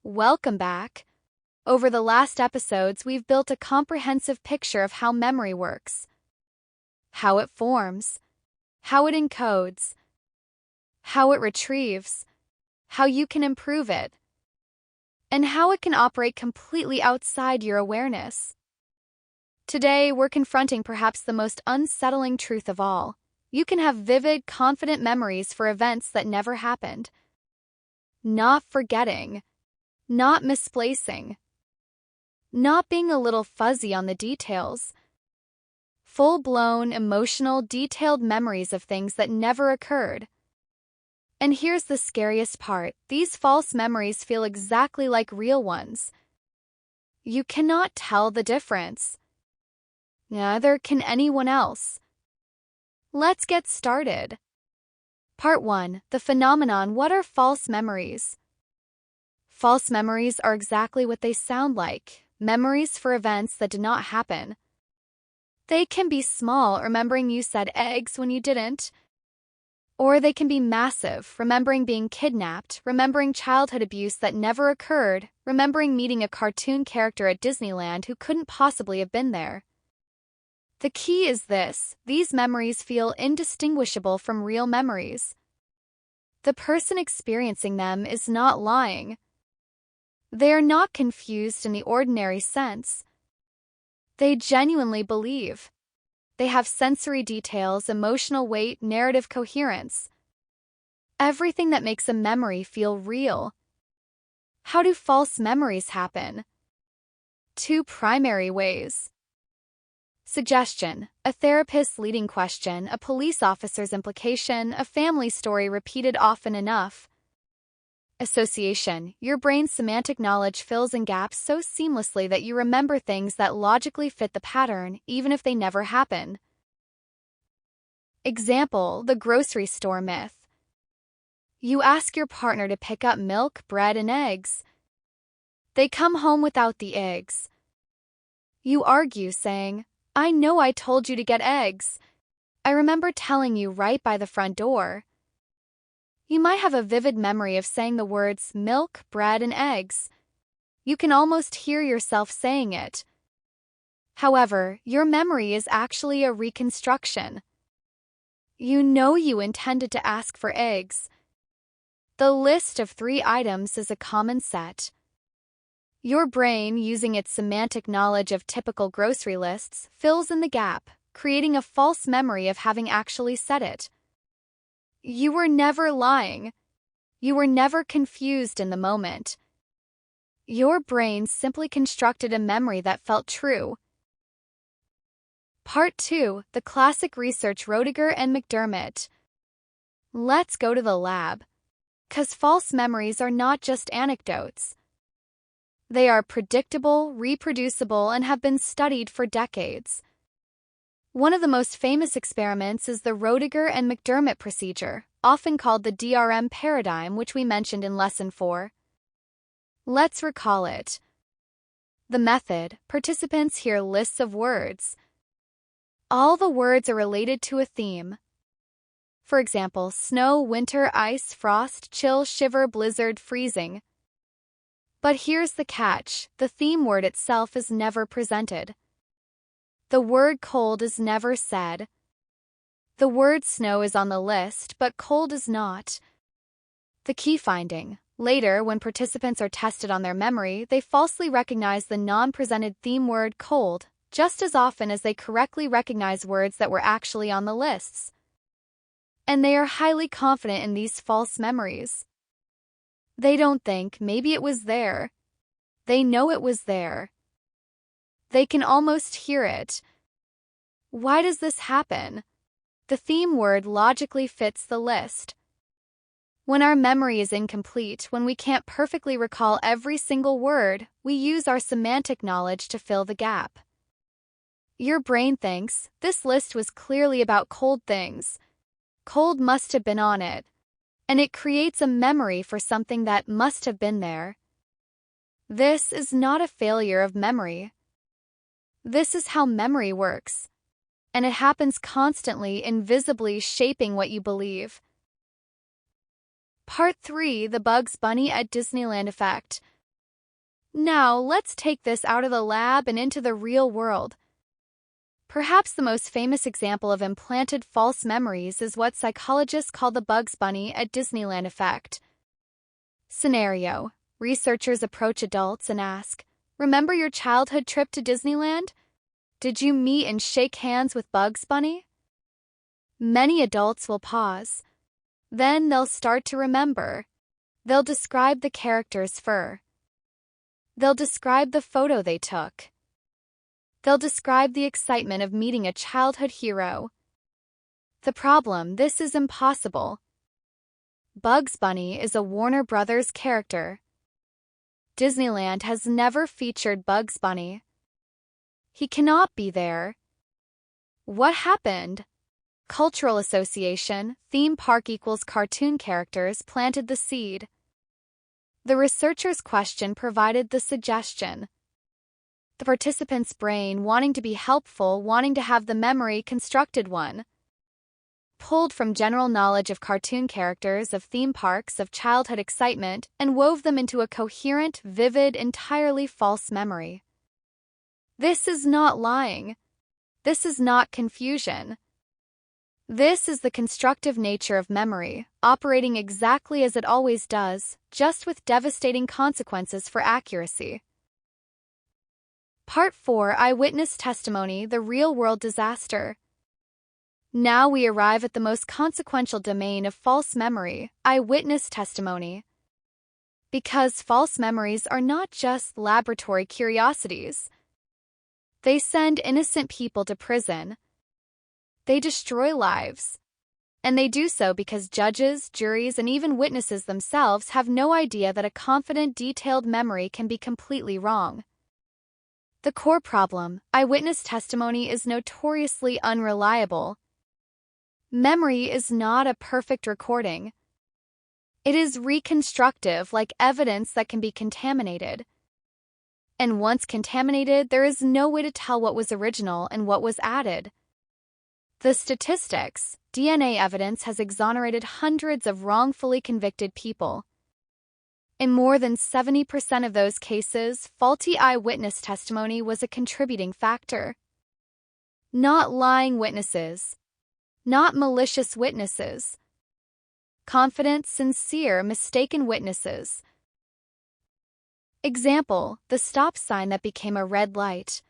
Welcome back. Over the last episodes, we've built a comprehensive picture of how memory works, how it forms, how it encodes, how it retrieves, how you can improve it, and how it can operate completely outside your awareness. Today, we're confronting perhaps the most unsettling truth of all. You can have vivid, confident memories for events that never happened. Not forgetting, not misplacing, not being a little fuzzy on the details. Full-blown, emotional, detailed memories of things that never occurred. And here's the scariest part. These false memories feel exactly like real ones. You cannot tell the difference. Neither can anyone else. Let's get started. Part 1. The phenomenon. What are false memories? False memories are exactly what they sound like. Memories for events that did not happen. They can be small, remembering you said eggs when you didn't. Or they can be massive, remembering being kidnapped, remembering childhood abuse that never occurred, remembering meeting a cartoon character at Disneyland who couldn't possibly have been there. The key is this: these memories feel indistinguishable from real memories. The person experiencing them is not lying. They are not confused in the ordinary sense. They genuinely believe. They have sensory details, emotional weight, narrative coherence. Everything that makes a memory feel real. How do false memories happen? 2 primary ways. Suggestion: a therapist's leading question, a police officer's implication, a family story repeated often enough. Association: your brain's semantic knowledge fills in gaps so seamlessly that you remember things that logically fit the pattern, even if they never happen. Example: the grocery store myth. You ask your partner to pick up milk, bread, and eggs. They come home without the eggs. You argue, saying, "I know I told you to get eggs. I remember telling you right by the front door." You might have a vivid memory of saying the words milk, bread, and eggs. You can almost hear yourself saying it. However, your memory is actually a reconstruction. You know you intended to ask for eggs. The list of 3 items is a common set. Your brain, using its semantic knowledge of typical grocery lists, fills in the gap, creating a false memory of having actually said it. You were never lying. You were never confused in the moment. Your brain simply constructed a memory that felt true. Part 2. The classic research. Roediger and McDermott. Let's go to the lab. 'Cause false memories are not just anecdotes. They are predictable, reproducible, and have been studied for decades. One of the most famous experiments is the Roediger and McDermott procedure, often called the DRM paradigm, which we mentioned in Lesson 4. Let's recall it. The method: participants hear lists of words. All the words are related to a theme. For example, snow, winter, ice, frost, chill, shiver, blizzard, freezing. But here's the catch: the theme word itself is never presented. The word cold is never said. The word snow is on the list, but cold is not. The key finding: later, when participants are tested on their memory, they falsely recognize the non-presented theme word cold just as often as they correctly recognize words that were actually on the lists. And they are highly confident in these false memories. They don't think maybe it was there. They know it was there. They can almost hear it. Why does this happen? The theme word logically fits the list. When our memory is incomplete, when we can't perfectly recall every single word, we use our semantic knowledge to fill the gap. Your brain thinks, this list was clearly about cold things. Cold must have been on it. And it creates a memory for something that must have been there. This is not a failure of memory. This is how memory works. And it happens constantly, invisibly shaping what you believe. Part 3. The Bugs Bunny at Disneyland Effect. Now, let's take this out of the lab and into the real world. Perhaps the most famous example of implanted false memories is what psychologists call the Bugs Bunny at Disneyland effect. Scenario: researchers approach adults and ask, "Remember your childhood trip to Disneyland? Did you meet and shake hands with Bugs Bunny?" Many adults will pause. Then they'll start to remember. They'll describe the character's fur. They'll describe the photo they took. They'll describe the excitement of meeting a childhood hero. The problem: this is impossible. Bugs Bunny is a Warner Brothers character. Disneyland has never featured Bugs Bunny. He cannot be there. What happened? Cultural association, theme park equals cartoon characters planted the seed. The researcher's question provided the suggestion. The participant's brain, wanting to be helpful, wanting to have the memory, constructed one. Pulled from general knowledge of cartoon characters, of theme parks, of childhood excitement, and wove them into a coherent, vivid, entirely false memory. This is not lying. This is not confusion. This is the constructive nature of memory, operating exactly as it always does, just with devastating consequences for accuracy. Part 4: Eyewitness Testimony, the Real-World Disaster. Now we arrive at the most consequential domain of false memory, eyewitness testimony. Because false memories are not just laboratory curiosities. They send innocent people to prison. They destroy lives. And they do so because judges, juries, and even witnesses themselves have no idea that a confident, detailed memory can be completely wrong. The core problem: eyewitness testimony is notoriously unreliable. Memory is not a perfect recording. It is reconstructive, like evidence that can be contaminated. And once contaminated, there is no way to tell what was original and what was added. The statistics: DNA evidence has exonerated hundreds of wrongfully convicted people. In more than 70% of those cases, faulty eyewitness testimony was a contributing factor. Not lying witnesses. Not malicious witnesses. Confident, sincere, mistaken witnesses. Example: the stop sign that became a red light.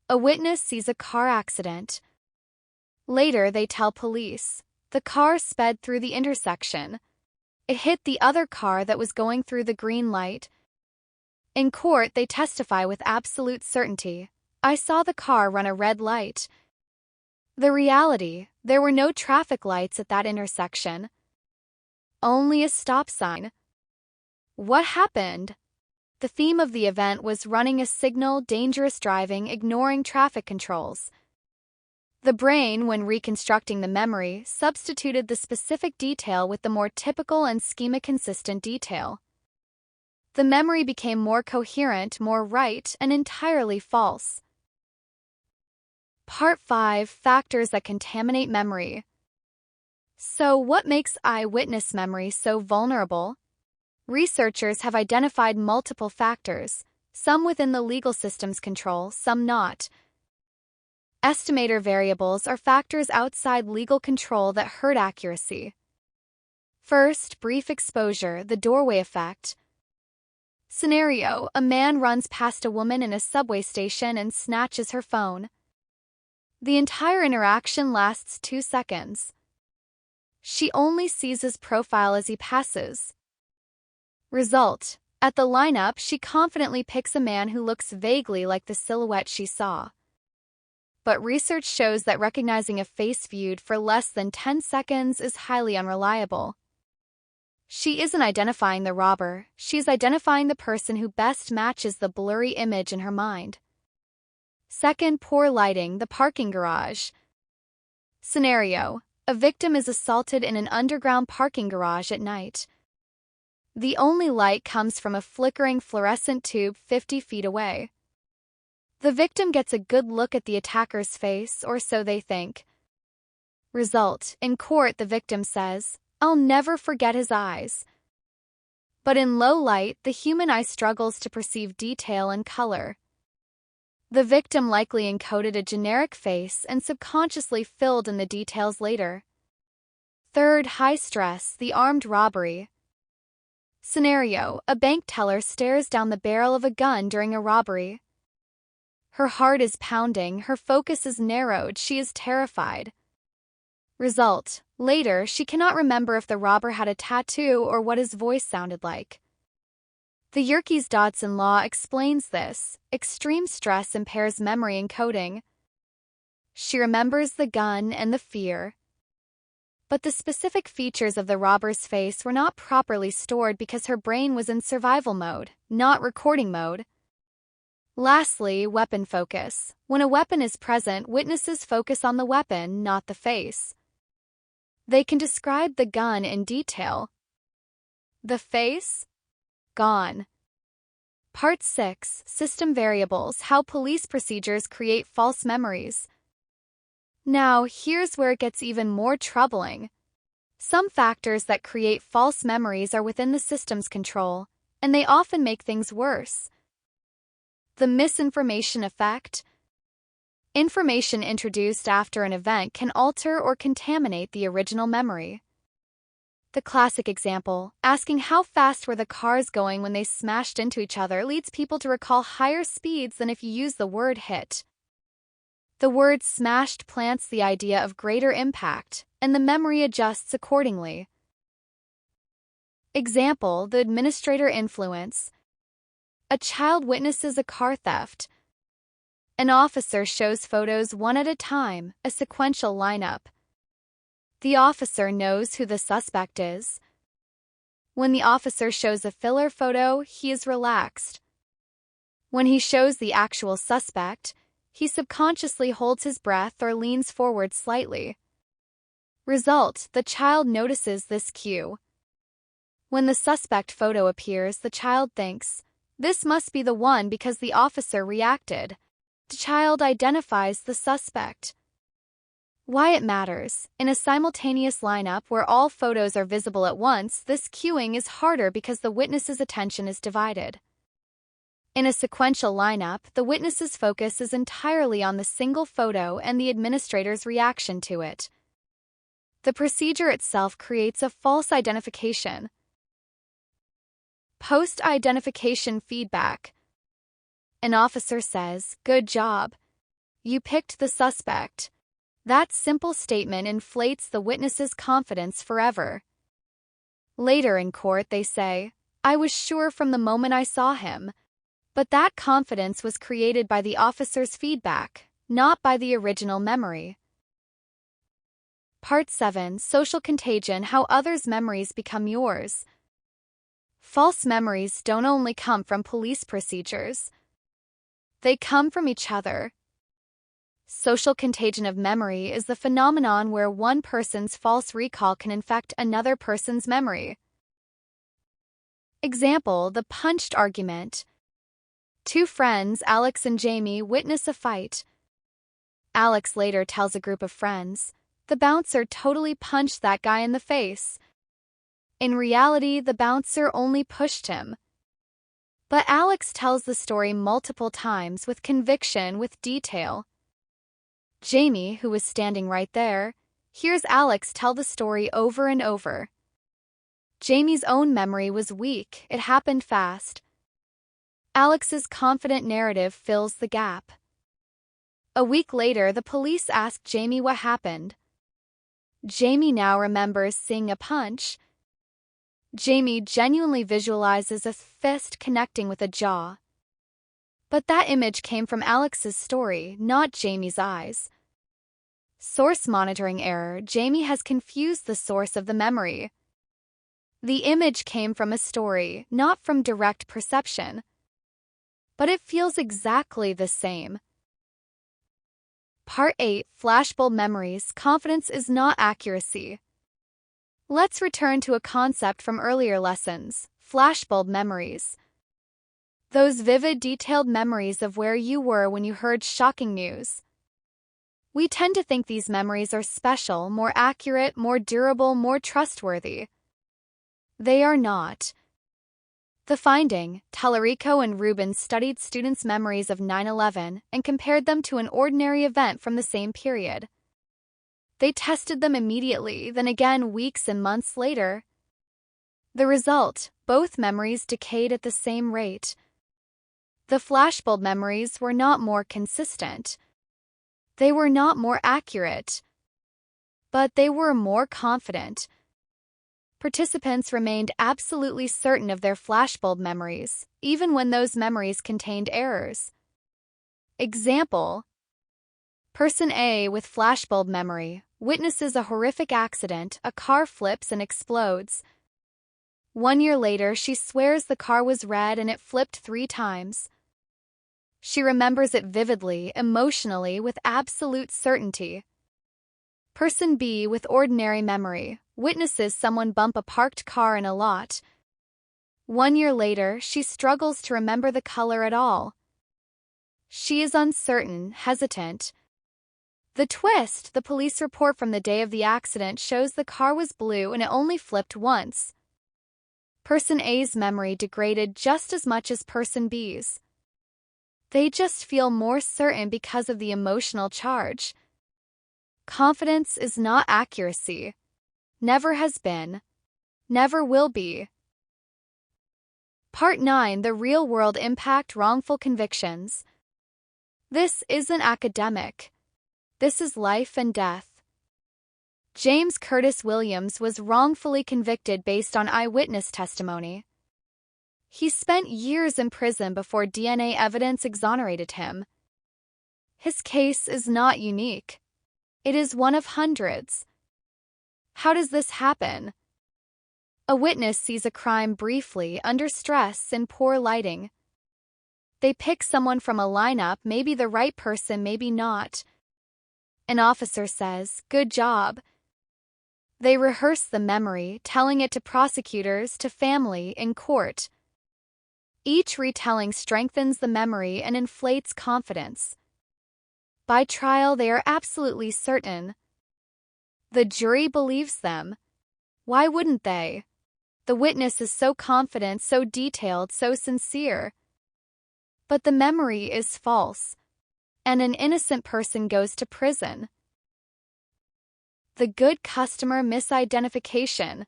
A witness sees a car accident. Later, they tell police. The car sped through the intersection. It hit the other car that was going through the green light. In court, they testify with absolute certainty. "I saw the car run a red light." The reality: there were no traffic lights at that intersection. Only a stop sign. What happened? The theme of the event was running a signal, dangerous driving, ignoring traffic controls. The brain, when reconstructing the memory, substituted the specific detail with the more typical and schema-consistent detail. The memory became more coherent, more right, and entirely false. Part 5: Factors that contaminate memory. So, what makes eyewitness memory so vulnerable? Researchers have identified multiple factors, some within the legal system's control, some not. Estimator variables are factors outside legal control that hurt accuracy. First, brief exposure, the doorway effect. Scenario: a man runs past a woman in a subway station and snatches her phone. The entire interaction lasts 2 seconds. She only sees his profile as he passes. Result: at the lineup, she confidently picks a man who looks vaguely like the silhouette she saw. But research shows that recognizing a face viewed for less than 10 seconds is highly unreliable. She isn't identifying the robber, she's identifying the person who best matches the blurry image in her mind. Second, poor lighting, the parking garage. Scenario: a victim is assaulted in an underground parking garage at night. The only light comes from a flickering fluorescent tube 50 feet away. The victim gets a good look at the attacker's face, or so they think. Result: in court, the victim says, "I'll never forget his eyes." But in low light, the human eye struggles to perceive detail and color. The victim likely encoded a generic face and subconsciously filled in the details later. Third, high stress, the armed robbery. Scenario: a bank teller stares down the barrel of a gun during a robbery. Her heart is pounding, her focus is narrowed, she is terrified. Result: later, she cannot remember if the robber had a tattoo or what his voice sounded like. The Yerkes-Dodson law explains this. Extreme stress impairs memory encoding. She remembers the gun and the fear. But the specific features of the robber's face were not properly stored because her brain was in survival mode, not recording mode. Lastly, weapon focus. When a weapon is present, witnesses focus on the weapon, not the face. They can describe the gun in detail. The face? Gone. Part 6. System Variables: How Police Procedures Create False Memories. Now, here's where it gets even more troubling. Some factors that create false memories are within the system's control, and they often make things worse. The misinformation effect. Information introduced after an event can alter or contaminate the original memory. The classic example, asking how fast were the cars going when they smashed into each other, leads people to recall higher speeds than if you use the word hit. The word smashed plants the idea of greater impact, and the memory adjusts accordingly. Example: the administrator influence. A child witnesses a car theft. An officer shows photos one at a time, a sequential lineup. The officer knows who the suspect is. When the officer shows a filler photo, he is relaxed. When he shows the actual suspect, he subconsciously holds his breath or leans forward slightly. Result: the child notices this cue. When the suspect photo appears, the child thinks, "This must be the one because the officer reacted." The child identifies the suspect. Why it matters: in a simultaneous lineup where all photos are visible at once, this cueing is harder because the witness's attention is divided. In a sequential lineup, the witness's focus is entirely on the single photo and the administrator's reaction to it. The procedure itself creates a false identification. Post-identification feedback. An officer says, "Good job. You picked the suspect." That simple statement inflates the witness's confidence forever. Later in court, they say, "I was sure from the moment I saw him." But that confidence was created by the officer's feedback, not by the original memory. Part 7. Social Contagion: How Others' Memories Become Yours. False memories don't only come from police procedures. They come from each other. Social contagion of memory is the phenomenon where one person's false recall can infect another person's memory. Example: the punched argument. Two friends, Alex and Jamie, witness a fight. Alex later tells a group of friends, "The bouncer totally punched that guy in the face." In reality, the bouncer only pushed him. But Alex tells the story multiple times with conviction, with detail. Jamie, who was standing right there, hears Alex tell the story over and over. Jamie's own memory was weak, it happened fast. Alex's confident narrative fills the gap. A week later, the police ask Jamie what happened. Jamie now remembers seeing a punch. Jamie genuinely visualizes a fist connecting with a jaw. But that image came from Alex's story, not Jamie's eyes. Source monitoring error: Jamie has confused the source of the memory. The image came from a story, not from direct perception. But it feels exactly the same. Part 8. Flashbulb memories: Confidence is not accuracy. Let's return to a concept from earlier lessons: flashbulb memories. Those vivid, detailed memories of where you were when you heard shocking news. We tend to think these memories are special, more accurate, more durable, more trustworthy. They are not. The finding: Tallarico and Rubin studied students' memories of 9/11 and compared them to an ordinary event from the same period. They tested them immediately, then again weeks and months later. The result: both memories decayed at the same rate. The flashbulb memories were not more consistent. They were not more accurate. But they were more confident. Participants remained absolutely certain of their flashbulb memories, even when those memories contained errors. Example: Person A with flashbulb memory witnesses a horrific accident, a car flips and explodes. 1 year later, she swears the car was red and it flipped 3 times. She remembers it vividly, emotionally, with absolute certainty. Person B with ordinary memory witnesses someone bump a parked car in a lot. 1 year later, she struggles to remember the color at all. She is uncertain, hesitant. The twist: the police report from the day of the accident shows the car was blue and it only flipped once. Person A's memory degraded just as much as Person B's. They just feel more certain because of the emotional charge. Confidence is not accuracy. Never has been. Never will be. Part 9: The Real-World Impact Wrongful Convictions. This isn't academic. This is life and death. James Curtis Williams was wrongfully convicted based on eyewitness testimony. He spent years in prison before DNA evidence exonerated him. His case is not unique. It is one of hundreds. How does this happen? A witness sees a crime briefly, under stress, in poor lighting. They pick someone from a lineup, maybe the right person, maybe not. An officer says, "Good job." They rehearse the memory, telling it to prosecutors, to family, in court. Each retelling strengthens the memory and inflates confidence. By trial, they are absolutely certain. The jury believes them. Why wouldn't they? The witness is so confident, so detailed, so sincere. But the memory is false, and an innocent person goes to prison. The good customer misidentification.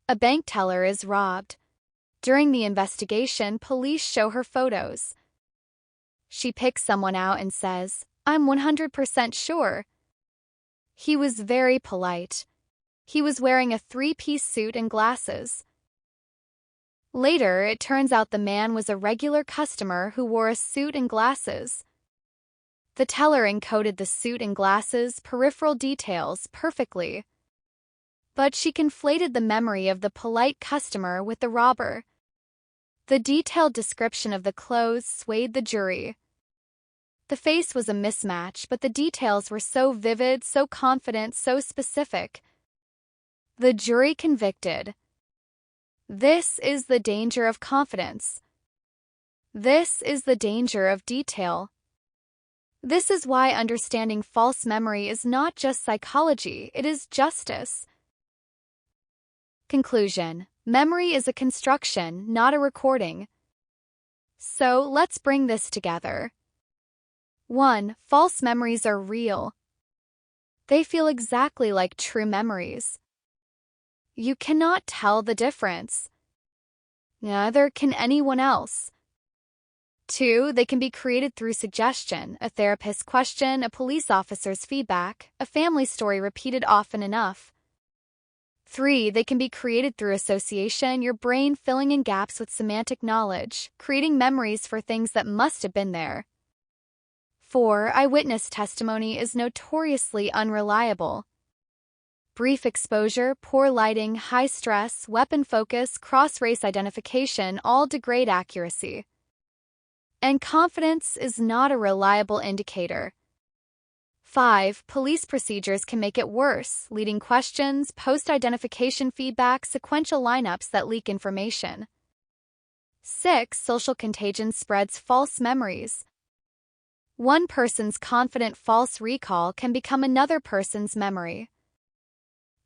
A bank teller is robbed. During the investigation, police show her photos. She picks someone out and says, "I'm 100% sure." He was very polite. He was wearing a 3-piece suit and glasses. Later, it turns out the man was a regular customer who wore a suit and glasses. The teller encoded the suit and glasses, peripheral details, perfectly. But she conflated the memory of the polite customer with the robber. The detailed description of the clothes swayed the jury. The face was a mismatch, but the details were so vivid, so confident, so specific. The jury convicted. This is the danger of confidence. This is the danger of detail. This is why understanding false memory is not just psychology, it is justice. Conclusion: memory is a construction, not a recording. So, let's bring this together. 1. False memories are real. They feel exactly like true memories. You cannot tell the difference. Neither can anyone else. 2. They can be created through suggestion, a therapist's question, a police officer's feedback, a family story repeated often enough. 3. They can be created through association, your brain filling in gaps with semantic knowledge, creating memories for things that must have been there. 4. Eyewitness testimony is notoriously unreliable. Brief exposure, poor lighting, high stress, weapon focus, cross-race identification all degrade accuracy. And confidence is not a reliable indicator. 5. Police procedures can make it worse, leading questions, post-identification feedback, sequential lineups that leak information. 6. Social contagion spreads false memories. One person's confident false recall can become another person's memory.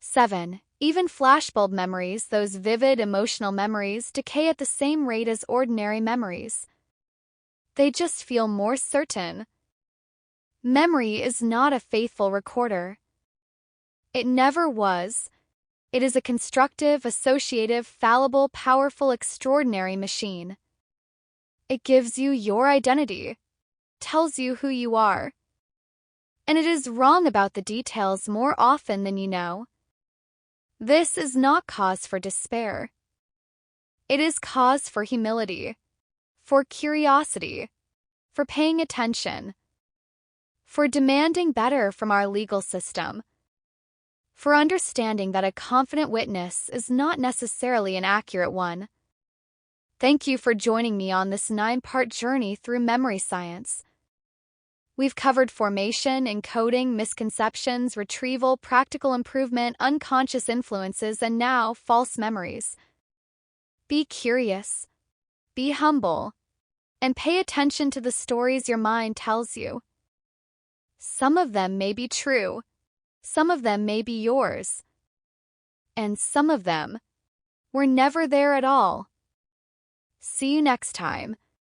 7. Even flashbulb memories, those vivid emotional memories, decay at the same rate as ordinary memories. They just feel more certain. Memory is not a faithful recorder. It never was. It is a constructive, associative, fallible, powerful, extraordinary machine. It gives you your identity, tells you who you are. And it is wrong about the details more often than you know. This is not cause for despair. It is cause for humility, for curiosity, for paying attention, for demanding better from our legal system, for understanding that a confident witness is not necessarily an accurate one. Thank you for joining me on this 9-part journey through memory science. We've covered formation, encoding, misconceptions, retrieval, practical improvement, unconscious influences, and now false memories. Be curious, be humble, and pay attention to the stories your mind tells you. Some of them may be true, some of them may be yours, and some of them were never there at all. See you next time.